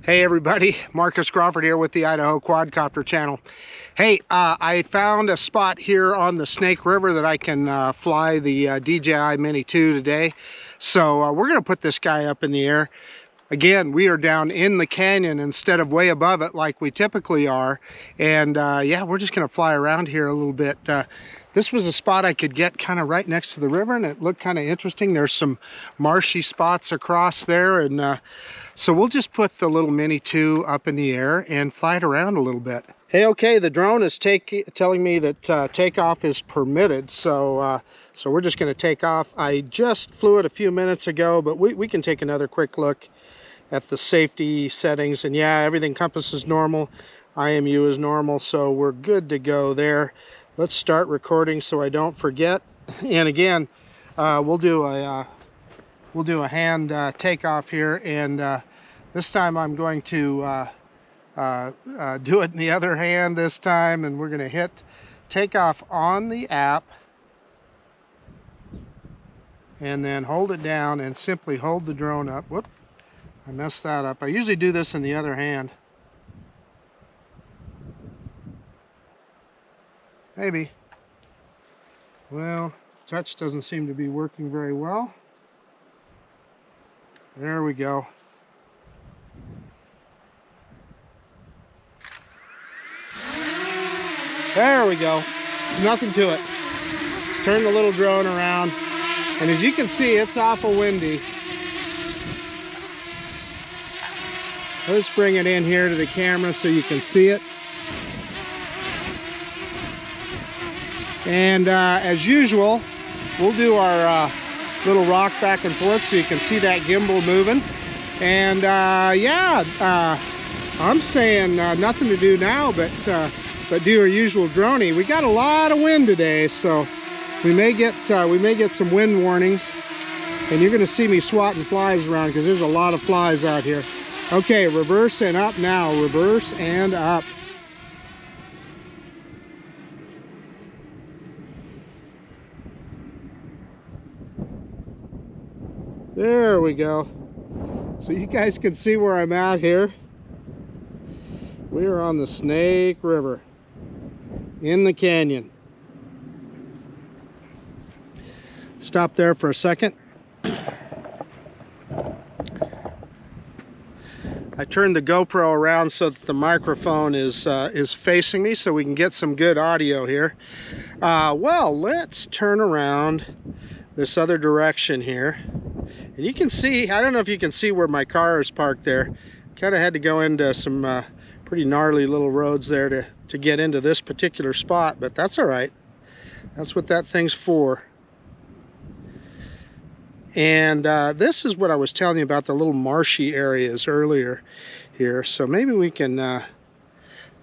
Hey everybody, Marcus Crawford here with the Idaho Quadcopter channel. Hey, I found a spot here on the Snake River that I can fly the DJI Mini 2 today. So we're going to put this guy up in the air. Again, we are down in the canyon instead of way above it like we typically are. And yeah, we're just going to fly around here a little bit. This was a spot I could get kind of right next to the river, and it looked kind of interesting. There's some marshy spots across there, and so we'll just put the little Mini 2 up in the air and fly it around a little bit. Hey, okay, the drone is telling me that takeoff is permitted, so so we're just going to take off. I just flew it a few minutes ago, but we can take another quick look at the safety settings, and yeah, everything compass is normal, IMU is normal, so we're good to go there. Let's start recording so I don't forget. And again, we'll do a hand takeoff here, and this time I'm going to do it in the other hand this time, and we're going to hit takeoff on the app and then hold it down and simply hold the drone up. Whoop, I messed that up. I usually do this in the other hand. Maybe. Well, touch doesn't seem to be working very well. There we go. There we go. Nothing to it. Turn the little drone around, and as you can see, it's awful windy. Let's bring it in here to the camera so you can see it. And as usual, we'll do our little rock back and forth so you can see that gimbal moving. And yeah, I'm saying nothing to do now but do our usual droning. We got a lot of wind today, so we may get some wind warnings, and you're going to see me swatting flies around because there's a lot of flies out here. Okay, reverse and up now. Reverse and up. There we go. So you guys can see where I'm at here. We are on the Snake River in the canyon. Stop there for a second. I turned the GoPro around so that the microphone is facing me so we can get some good audio here. Well, let's turn around this other direction here. And you can see, I don't know if you can see where my car is parked there. Kind of had to go into some pretty gnarly little roads there to get into this particular spot, but that's all right. That's what that thing's for. And this is what I was telling you about, the little marshy areas earlier here. So maybe we can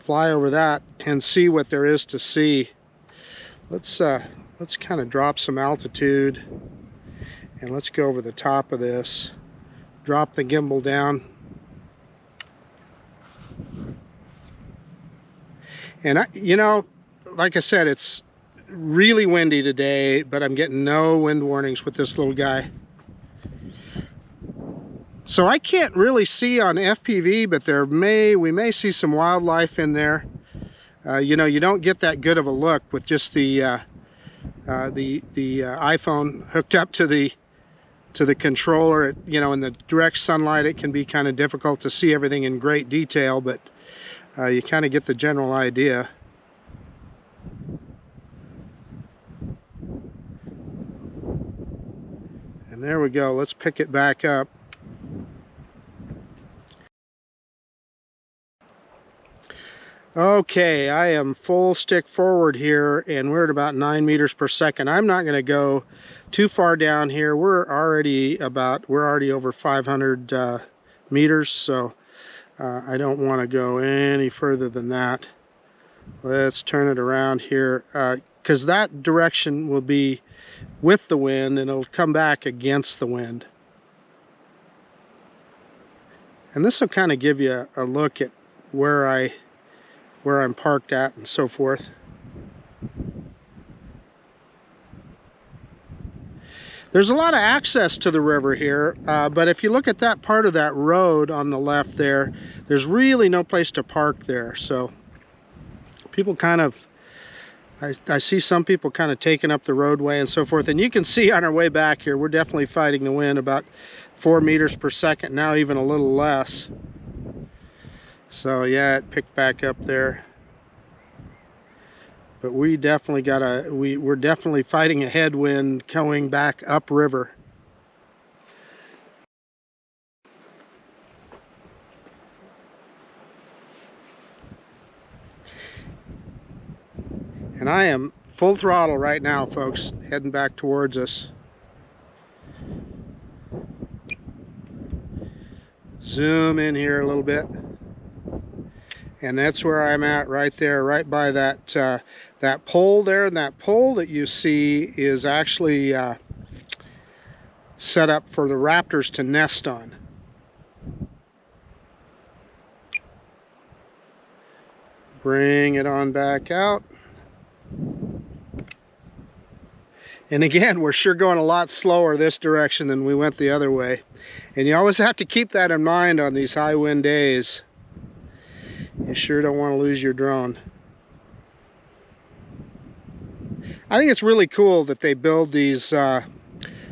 fly over that and see what there is to see. Let's kind of drop some altitude. And let's go over the top of this. Drop the gimbal down. And you know, like I said, it's really windy today, but I'm getting no wind warnings with this little guy. So I can't really see on FPV, but we may see some wildlife in there. You know, you don't get that good of a look with just the iPhone hooked up to the controller. You know, in the direct sunlight it can be kind of difficult to see everything in great detail, but you kind of get the general idea. And there we go. Let's pick it back up. Okay, I am full stick forward here, and we're at about 9 meters per second. I'm not going to go too far down here. We're already over 500 meters, so I don't want to go any further than that. Let's turn it around here, because that direction will be with the wind, and it'll come back against the wind. And this will kind of give you a look at where I'm parked at and so forth. There's a lot of access to the river here, but if you look at that part of that road on the left there, there's really no place to park there. So people kind of, I see some people kind of taking up the roadway and so forth. And you can see on our way back here, we're definitely fighting the wind, about 4 meters per second, now even a little less. So yeah, it picked back up there. But we definitely we're definitely fighting a headwind going back upriver. And I am full throttle right now, folks, heading back towards us. Zoom in here a little bit. And that's where I'm at, right there, right by that that pole there. And that pole that you see is actually set up for the raptors to nest on. Bring it on back out. And again, we're sure going a lot slower this direction than we went the other way. And you always have to keep that in mind on these high wind days. You sure don't want to lose your drone. I think it's really cool that they build these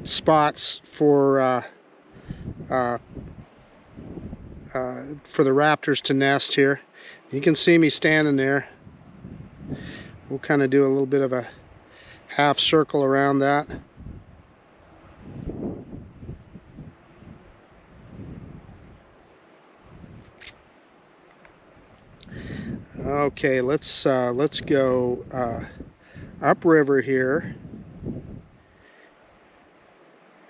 spots for the raptors to nest here. You can see me standing there. We'll kind of do a little bit of a half circle around that. Okay, let's go upriver here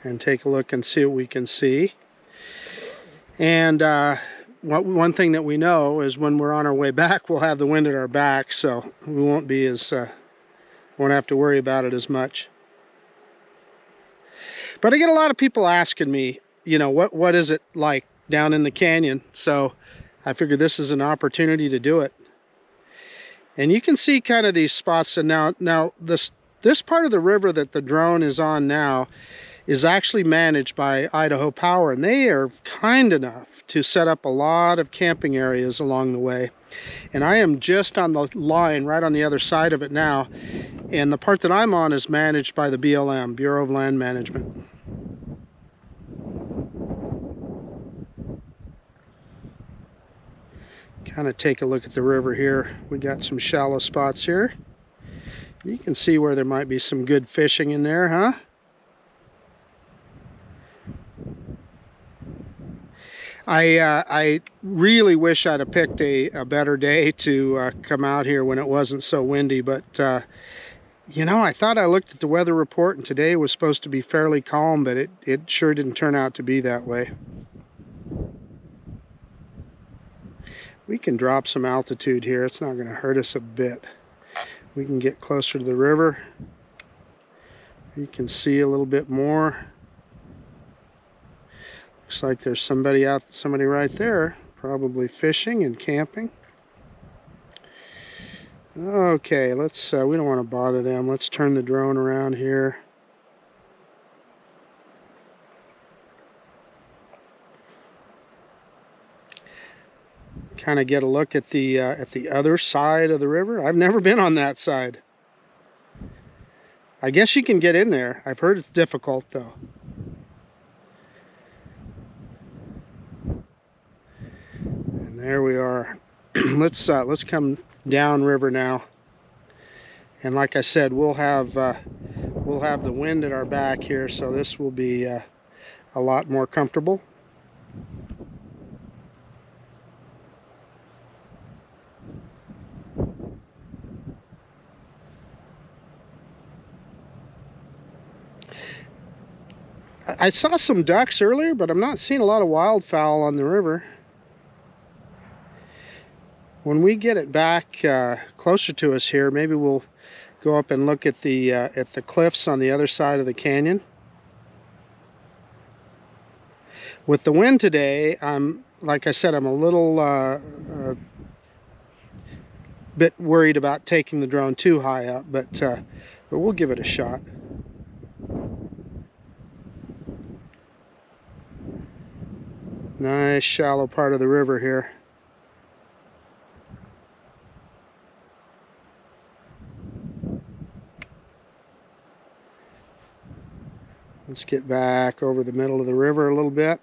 and take a look and see what we can see. And one thing that we know is when we're on our way back, we'll have the wind at our back, so we won't be as won't have to worry about it as much. But I get a lot of people asking me, you know, what is it like down in the canyon? So I figured this is an opportunity to do it. And you can see kind of these spots. And now this part of the river that the drone is on now is actually managed by Idaho Power, and they are kind enough to set up a lot of camping areas along the way. And I am just on the line right on the other side of it now, and the part that I'm on is managed by the BLM, Bureau of Land Management. Kind of take a look at the river here. We got some shallow spots here. You can see where there might be some good fishing in there, huh? I really wish I'd have picked a better day to come out here when it wasn't so windy, but you know, I thought I looked at the weather report and today was supposed to be fairly calm, but it sure didn't turn out to be that way. We can drop some altitude here. It's not going to hurt us a bit. We can get closer to the river. You can see a little bit more. Looks like there's somebody right there, probably fishing and camping. Okay, let's, we don't want to bother them. Let's turn the drone around here. Kind of get a look at the other side of the river. I've never been on that side. I guess you can get in there. I've heard it's difficult though. And there we are. Let's come down river now. And like I said, we'll have the wind at our back here, so this will be a lot more comfortable. I saw some ducks earlier, but I'm not seeing a lot of wildfowl on the river. When we get it back closer to us here, maybe we'll go up and look at the cliffs on the other side of the canyon. With the wind today, like I said, I'm a little bit worried about taking the drone too high up, but we'll give it a shot. Nice shallow part of the river here. Let's get back over the middle of the river a little bit.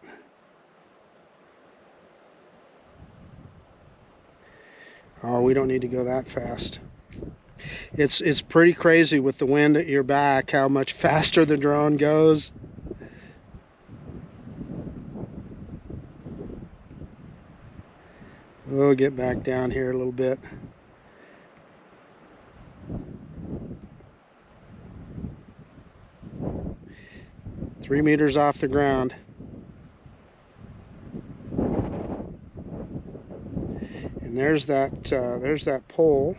Oh, we don't need to go that fast. It's pretty crazy with the wind at your back how much faster the drone goes. We'll get back down here a little bit. Three meters off the ground. And there's that pole.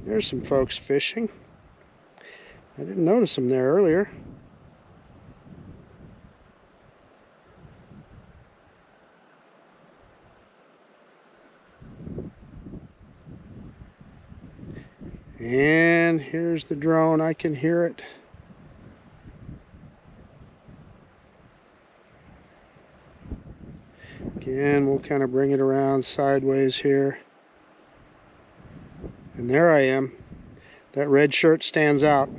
There's some folks fishing. I didn't notice them there earlier. And here's the drone. I can hear it. Again, we'll kind of bring it around sideways here. And there I am. That red shirt stands out.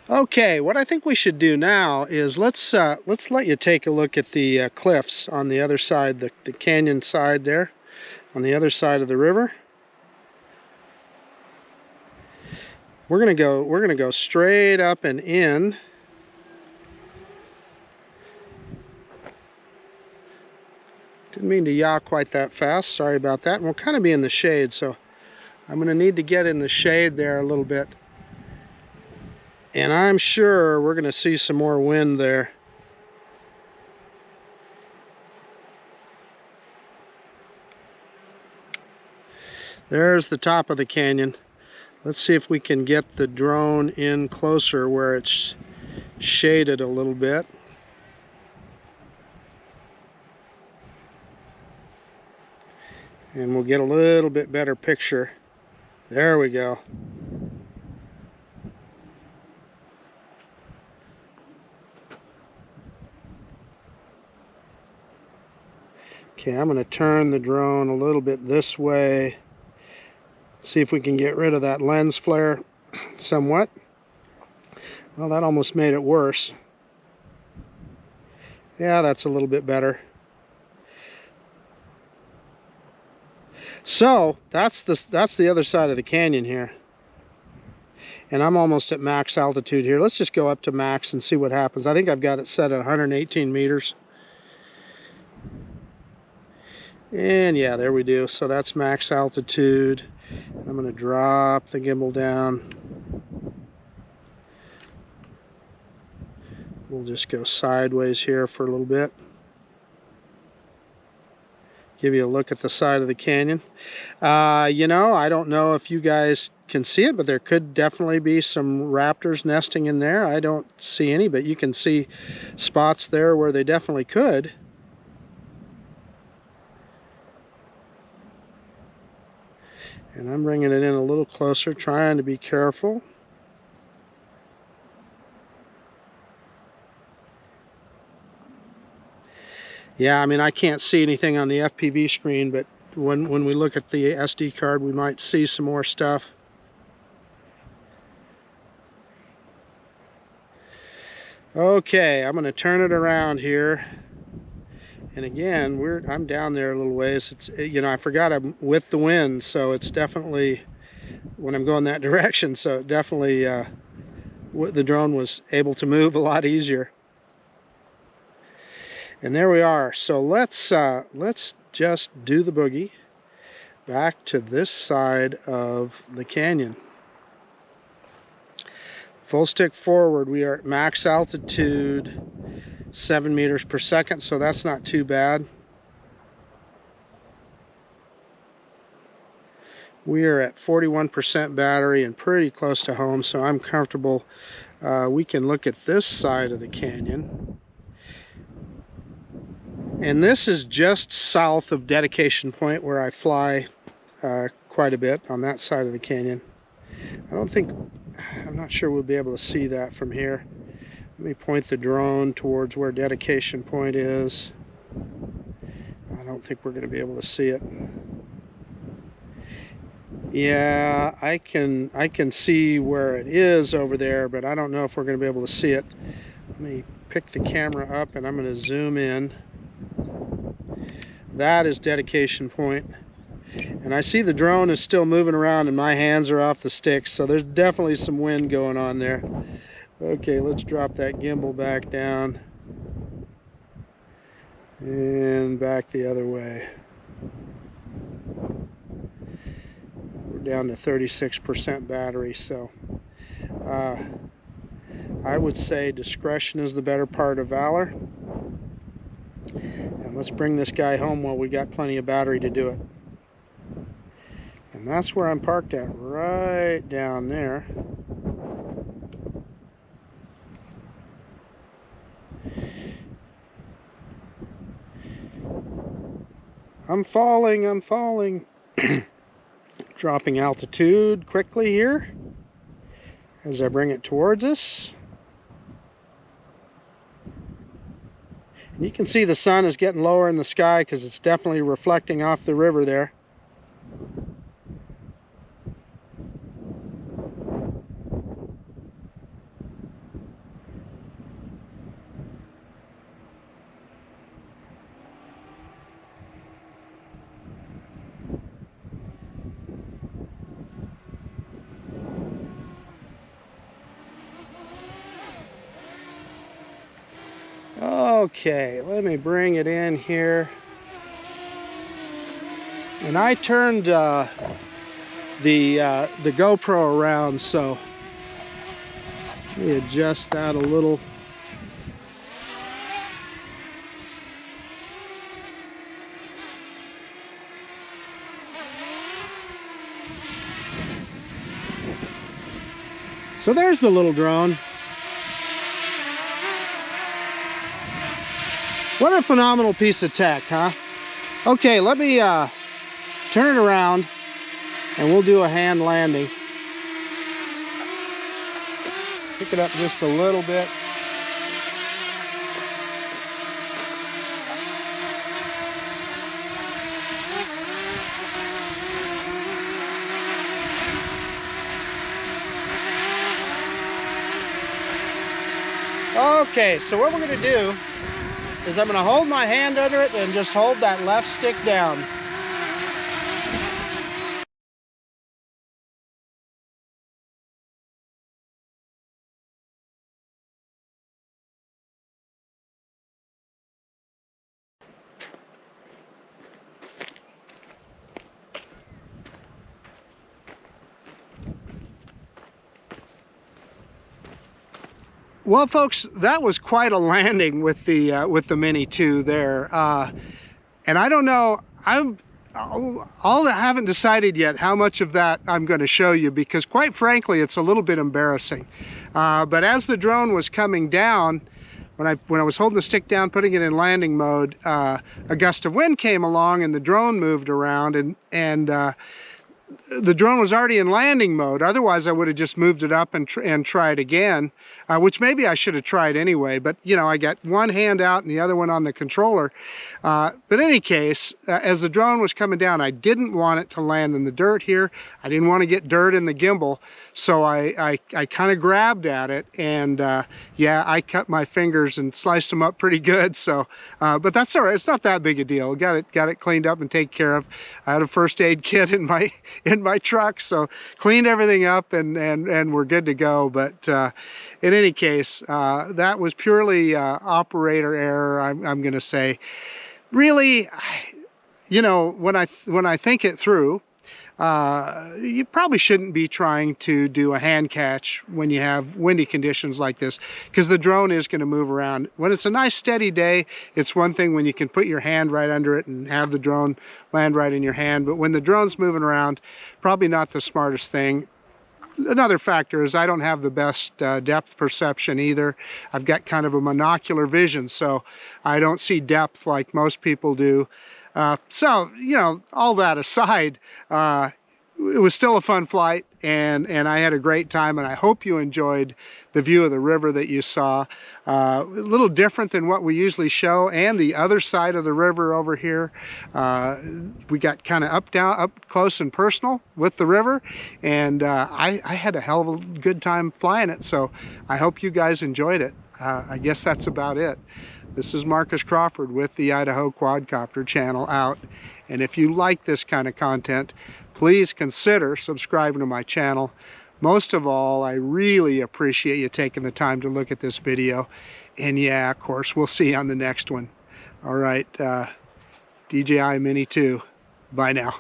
Okay, what I think we should do now is let's let you take a look at the cliffs on the other side, the canyon side there, on the other side of the river. We're gonna go straight up and in. Didn't mean to yaw quite that fast. Sorry about that. And we'll kind of be in the shade, so I'm gonna need to get in the shade there a little bit. And I'm sure we're going to see some more wind there. There's the top of the canyon. Let's see if we can get the drone in closer where it's shaded a little bit. And we'll get a little bit better picture. There we go. Okay, I'm going to turn the drone a little bit this way. See if we can get rid of that lens flare somewhat. Well, that almost made it worse. Yeah, that's a little bit better. So, that's the other side of the canyon here. And I'm almost at max altitude here. Let's just go up to max and see what happens. I think I've got it set at 118 meters. And yeah, there we do. So that's max altitude. I'm going to drop the gimbal down. We'll just go sideways here for a little bit. Give you a look at the side of the canyon. You know, I don't know if you guys can see it, but there could definitely be some raptors nesting in there. I don't see any, but you can see spots there where they definitely could. And I'm bringing it in a little closer, trying to be careful. Yeah, I mean, I can't see anything on the FPV screen, but when we look at the SD card, we might see some more stuff. Okay, I'm going to turn it around here. And again, I'm down there a little ways. It's, you know, I forgot I'm with the wind, so it's definitely when I'm going that direction. So it definitely the drone was able to move a lot easier. And there we are. So let's just do the boogie back to this side of the canyon. Full stick forward. We are at max altitude. 7 meters per second, so that's not too bad. We are at 41% battery and pretty close to home, so I'm comfortable. We can look at this side of the canyon. And this is just south of Dedication Point where I fly quite a bit on that side of the canyon. I'm not sure we'll be able to see that from here. Let me point the drone towards where dedication point is. I don't think we're going to be able to see it. Yeah, I can see where it is over there, but I don't know if we're going to be able to see it. Let me pick the camera up and I'm going to zoom in. That is dedication point. And I see the drone is still moving around and my hands are off the sticks, so there's definitely some wind going on there. Okay, let's drop that gimbal back down and back the other way. We're down to 36% battery, so I would say discretion is the better part of valor. And let's bring this guy home while we got plenty of battery to do it. And that's where I'm parked at, right down there. I'm falling. Dropping altitude quickly here as I bring it towards us. And you can see the sun is getting lower in the sky because it's definitely reflecting off the river there. Okay, let me bring it in here. And I turned the GoPro around, so let me adjust that a little. So there's the little drone. What a phenomenal piece of tech, huh? Okay, let me turn it around and we'll do a hand landing. Pick it up just a little bit. Okay, so what we're going to do is I'm going to hold my hand under it and just hold that left stick down. Well, folks, that was quite a landing with the Mini 2 there, and I don't know. I haven't decided yet how much of that I'm going to show you because, quite frankly, it's a little bit embarrassing. But as the drone was coming down, when I was holding the stick down, putting it in landing mode, a gust of wind came along and the drone moved around, and the drone was already in landing mode. Otherwise, I would have just moved it up and tried again, which maybe I should have tried anyway. But, you know, I got one hand out and the other one on the controller. But in any case, as the drone was coming down, I didn't want it to land in the dirt here. I didn't want to get dirt in the gimbal. So I kind of grabbed at it, and yeah, I cut my fingers and sliced them up pretty good. So, but that's all right. It's not that big a deal. Got it cleaned up and taken care of. I had a first aid kit in my truck, so cleaned everything up and we're good to go. But in any case, that was purely operator error. I'm going to say, really, you know, when I think it through. You probably shouldn't be trying to do a hand catch when you have windy conditions like this, because the drone is going to move around. When it's a nice steady day, it's one thing when you can put your hand right under it and have the drone land right in your hand. But when the drone's moving around, probably not the smartest thing. Another factor is I don't have the best depth perception either. I've got kind of a monocular vision, so I don't see depth like most people do. So, you know, all that aside, it was still a fun flight, and I had a great time, and I hope you enjoyed the view of the river that you saw. A little different than what we usually show, and the other side of the river over here. We got kind of up close and personal with the river, and I had a hell of a good time flying it, so I hope you guys enjoyed it. I guess that's about it. This is Marcus Crawford with the Idaho Quadcopter channel out, and if you like this kind of content, please consider subscribing to my channel. Most of all, I really appreciate you taking the time to look at this video. And yeah, of course, we'll see you on the next one. All right, DJI Mini 2. Bye now.